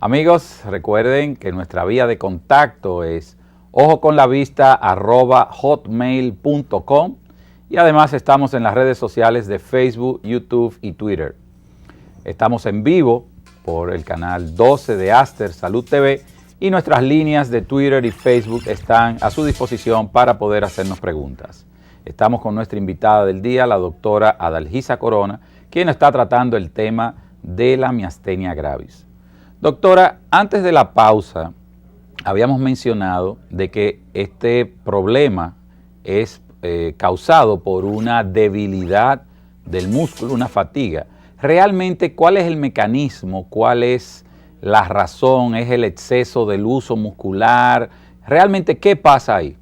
Amigos, recuerden que nuestra vía de contacto es ojoconlavista@hotmail.com y además estamos en las redes sociales de Facebook, YouTube y Twitter. Estamos en vivo por el canal 12 de Aster Salud TV y nuestras líneas de Twitter y Facebook están a su disposición para poder hacernos preguntas. Estamos con nuestra invitada del día, la doctora Adalgisa Corona, quien está tratando el tema de la miastenia gravis. Doctora, antes de la pausa habíamos mencionado de que este problema es causado por una debilidad del músculo, una fatiga. Realmente, ¿cuál es el mecanismo? ¿Cuál es la razón? ¿Es el exceso del uso muscular? ¿Realmente qué pasa ahí?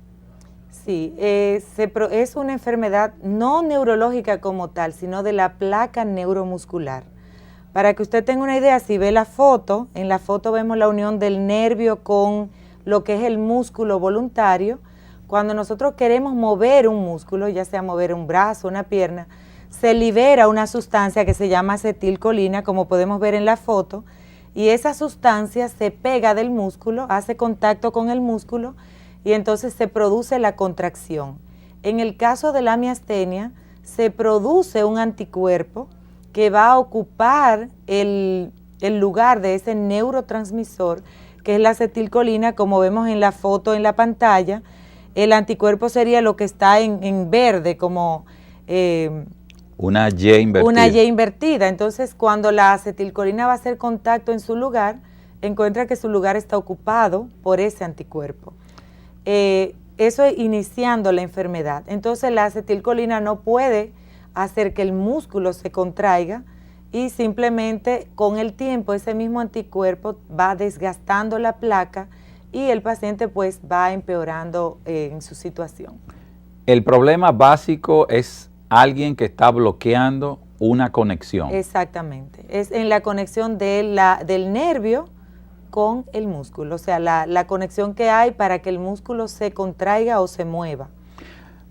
Sí, es una enfermedad no neurológica como tal, sino de la placa neuromuscular. Para que usted tenga una idea, si ve la foto, en la foto vemos la unión del nervio con lo que es el músculo voluntario. Cuando nosotros queremos mover un músculo, ya sea mover un brazo, una pierna, se libera una sustancia que se llama acetilcolina, como podemos ver en la foto, y esa sustancia se pega del músculo, hace contacto con el músculo y entonces se produce la contracción. En el caso de la miastenia, se produce un anticuerpo que va a ocupar el lugar de ese neurotransmisor, que es la acetilcolina, como vemos en la foto en la pantalla. El anticuerpo sería lo que está en verde, como una Y invertida. Una Y invertida. Entonces, cuando la acetilcolina va a hacer contacto en su lugar, encuentra que su lugar está ocupado por ese anticuerpo. Eso es iniciando la enfermedad. Entonces, la acetilcolina no puede hacer que el músculo se contraiga y simplemente con el tiempo ese mismo anticuerpo va desgastando la placa y el paciente pues va empeorando en su situación. El problema básico es alguien que está bloqueando una conexión. Exactamente, es en la conexión del nervio con el músculo, o sea, la conexión que hay para que el músculo se contraiga o se mueva.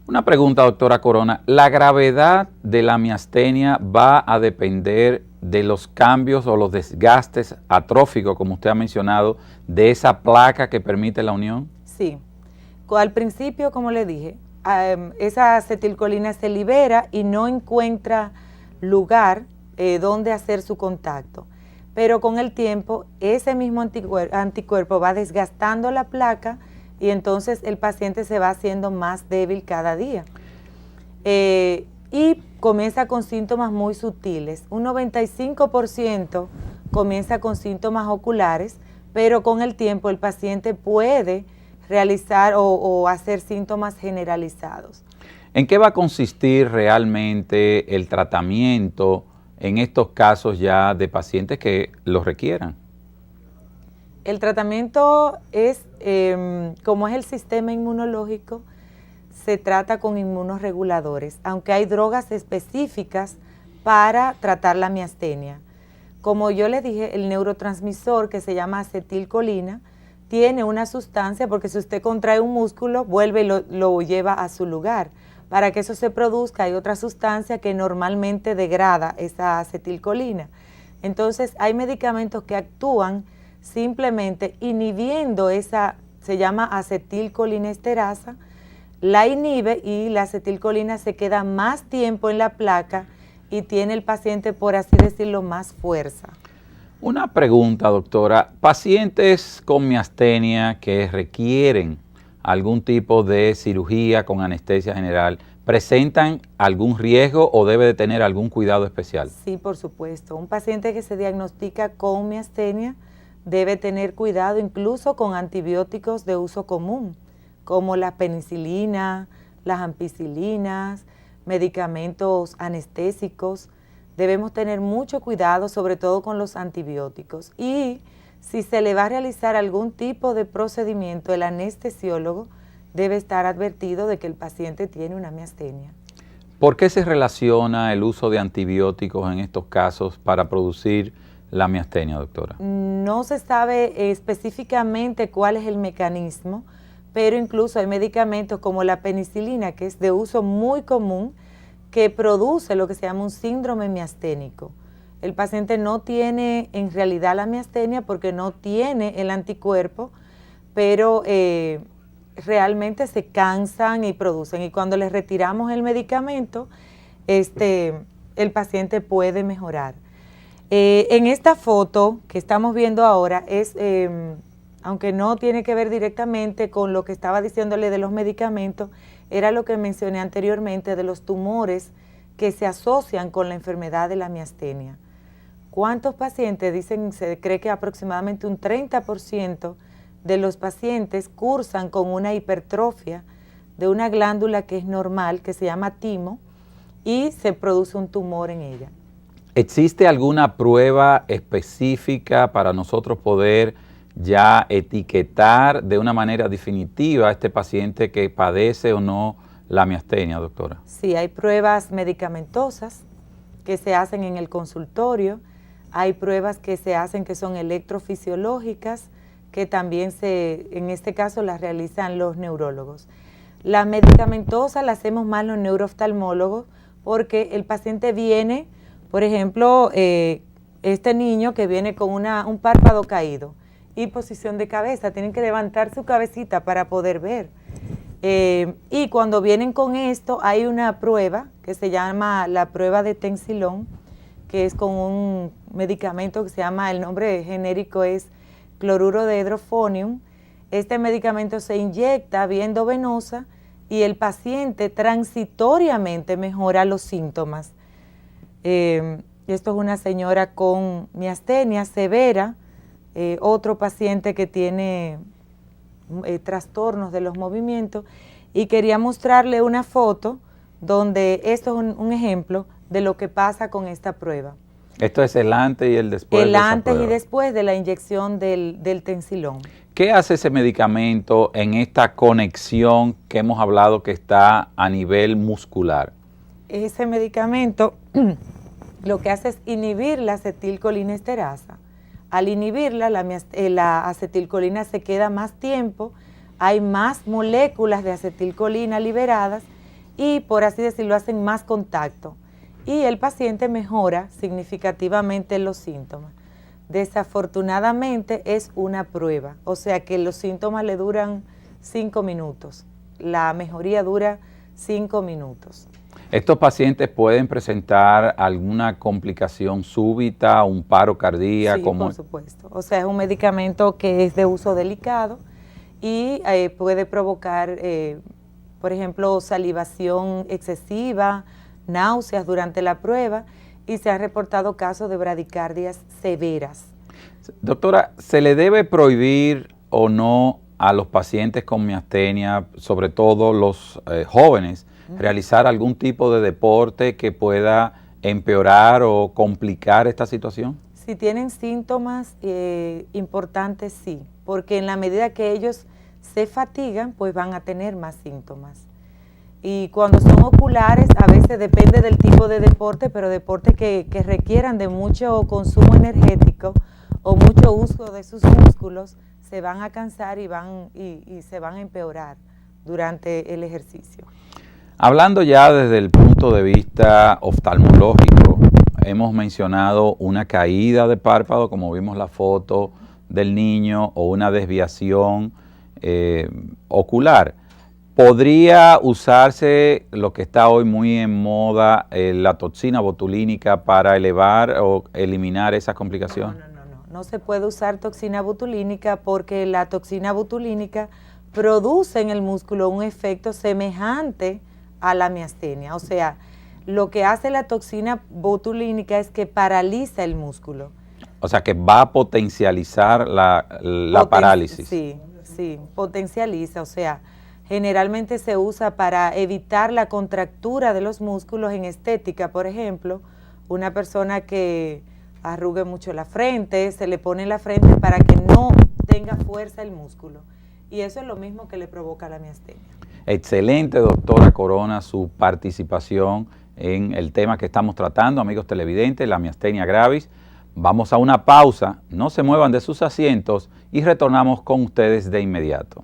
Una pregunta, doctora Corona, ¿la gravedad de la miastenia va a depender de los cambios o los desgastes atróficos, como usted ha mencionado, de esa placa que permite la unión? Sí, al principio, como le dije, esa acetilcolina se libera y no encuentra lugar donde hacer su contacto, pero con el tiempo ese mismo anticuerpo va desgastando la placa y entonces el paciente se va haciendo más débil cada día. Y comienza con síntomas muy sutiles. Un 95% comienza con síntomas oculares, pero con el tiempo el paciente puede realizar o hacer síntomas generalizados. ¿En qué va a consistir realmente el tratamiento en estos casos ya de pacientes que lo requieran? El tratamiento es, como es el sistema inmunológico, se trata con inmunorreguladores, aunque hay drogas específicas para tratar la miastenia. Como yo les dije, el neurotransmisor que se llama acetilcolina tiene una sustancia, porque si usted contrae un músculo, vuelve y lo lleva a su lugar. Para que eso se produzca hay otra sustancia que normalmente degrada esa acetilcolina. Entonces hay medicamentos que actúan simplemente inhibiendo esa, se llama acetilcolinesterasa, la inhibe y la acetilcolina se queda más tiempo en la placa y tiene el paciente, por así decirlo, más fuerza. Una pregunta, doctora. Pacientes con miastenia que requieren algún tipo de cirugía con anestesia general, ¿presentan algún riesgo o debe de tener algún cuidado especial? Sí, por supuesto. Un paciente que se diagnostica con miastenia debe tener cuidado incluso con antibióticos de uso común, como la penicilina, las ampicilinas, medicamentos anestésicos. Debemos tener mucho cuidado, sobre todo con los antibióticos. Y si se le va a realizar algún tipo de procedimiento, el anestesiólogo debe estar advertido de que el paciente tiene una miastenia. ¿Por qué se relaciona el uso de antibióticos en estos casos para producir la miastenia, doctora? No se sabe específicamente cuál es el mecanismo, pero incluso hay medicamentos como la penicilina, que es de uso muy común, que produce lo que se llama un síndrome miasténico. el paciente no tiene en realidad la miastenia porque no tiene el anticuerpo, pero realmente se cansan y producen. Y cuando les retiramos el medicamento, el paciente puede mejorar. En esta foto que estamos viendo ahora aunque no tiene que ver directamente con lo que estaba diciéndole de los medicamentos, era lo que mencioné anteriormente de los tumores que se asocian con la enfermedad de la miastenia. ¿Cuántos pacientes? Dicen, se cree que aproximadamente un 30% de los pacientes cursan con una hipertrofia de una glándula que es normal, que se llama timo, y se produce un tumor en ella. ¿Existe alguna prueba específica para nosotros poder ya etiquetar de una manera definitiva a este paciente que padece o no la miastenia, doctora? Sí, hay pruebas medicamentosas que se hacen en el consultorio, hay pruebas que se hacen que son electrofisiológicas, que también en este caso las realizan los neurólogos. La medicamentosa la hacemos más los neurooftalmólogos porque el paciente viene, por ejemplo, este niño que viene con un párpado caído y posición de cabeza, tienen que levantar su cabecita para poder ver. Y cuando vienen con esto hay una prueba que se llama la prueba de Tensilón, que es con un medicamento que se llama, el nombre genérico es cloruro de hidrofonium. Este medicamento se inyecta vía endovenosa y el paciente transitoriamente mejora los síntomas. Esto es una señora con miastenia severa, otro paciente que tiene trastornos de los movimientos, y quería mostrarle una foto donde esto es un ejemplo de lo que pasa con esta prueba. Esto es el antes y el después. El antes y después de la inyección del Tensilón. ¿Qué hace ese medicamento en esta conexión que hemos hablado que está a nivel muscular? Ese medicamento lo que hace es inhibir la acetilcolinesterasa. Al inhibirla, la acetilcolina se queda más tiempo, hay más moléculas de acetilcolina liberadas y, por así decirlo, hacen más contacto. Y el paciente mejora significativamente los síntomas. Desafortunadamente es una prueba, o sea que los síntomas le duran 5 minutos. La mejoría dura 5 minutos. ¿Estos pacientes pueden presentar alguna complicación súbita, un paro cardíaco? Sí, por supuesto. O sea, es un medicamento que es de uso delicado y puede provocar, por ejemplo, salivación excesiva, náuseas durante la prueba, y se han reportado casos de bradicardias severas. Doctora, ¿se le debe prohibir o no a los pacientes con miastenia, sobre todo los jóvenes, realizar algún tipo de deporte que pueda empeorar o complicar esta situación? Si tienen síntomas importantes, sí, porque en la medida que ellos se fatigan, pues van a tener más síntomas. Y cuando son oculares, a veces depende del tipo de deporte, pero deportes que requieran de mucho consumo energético o mucho uso de sus músculos, se van a cansar y se van a empeorar durante el ejercicio. Hablando ya desde el punto de vista oftalmológico, hemos mencionado una caída de párpado, como vimos la foto del niño, o una desviación ocular. ¿Podría usarse lo que está hoy muy en moda, la toxina botulínica, para elevar o eliminar esas complicaciones? No se puede usar toxina botulínica porque la toxina botulínica produce en el músculo un efecto semejante a la miastenia. O sea, lo que hace la toxina botulínica es que paraliza el músculo. O sea, que va a potencializar la parálisis. Sí, potencializa. O sea, generalmente se usa para evitar la contractura de los músculos en estética. Por ejemplo, una persona que arrugue mucho la frente, se le pone en la frente para que no tenga fuerza el músculo. Y eso es lo mismo que le provoca la miastenia. Excelente, doctora Corona, su participación en el tema que estamos tratando, amigos televidentes, la miastenia gravis. Vamos a una pausa, no se muevan de sus asientos y retornamos con ustedes de inmediato.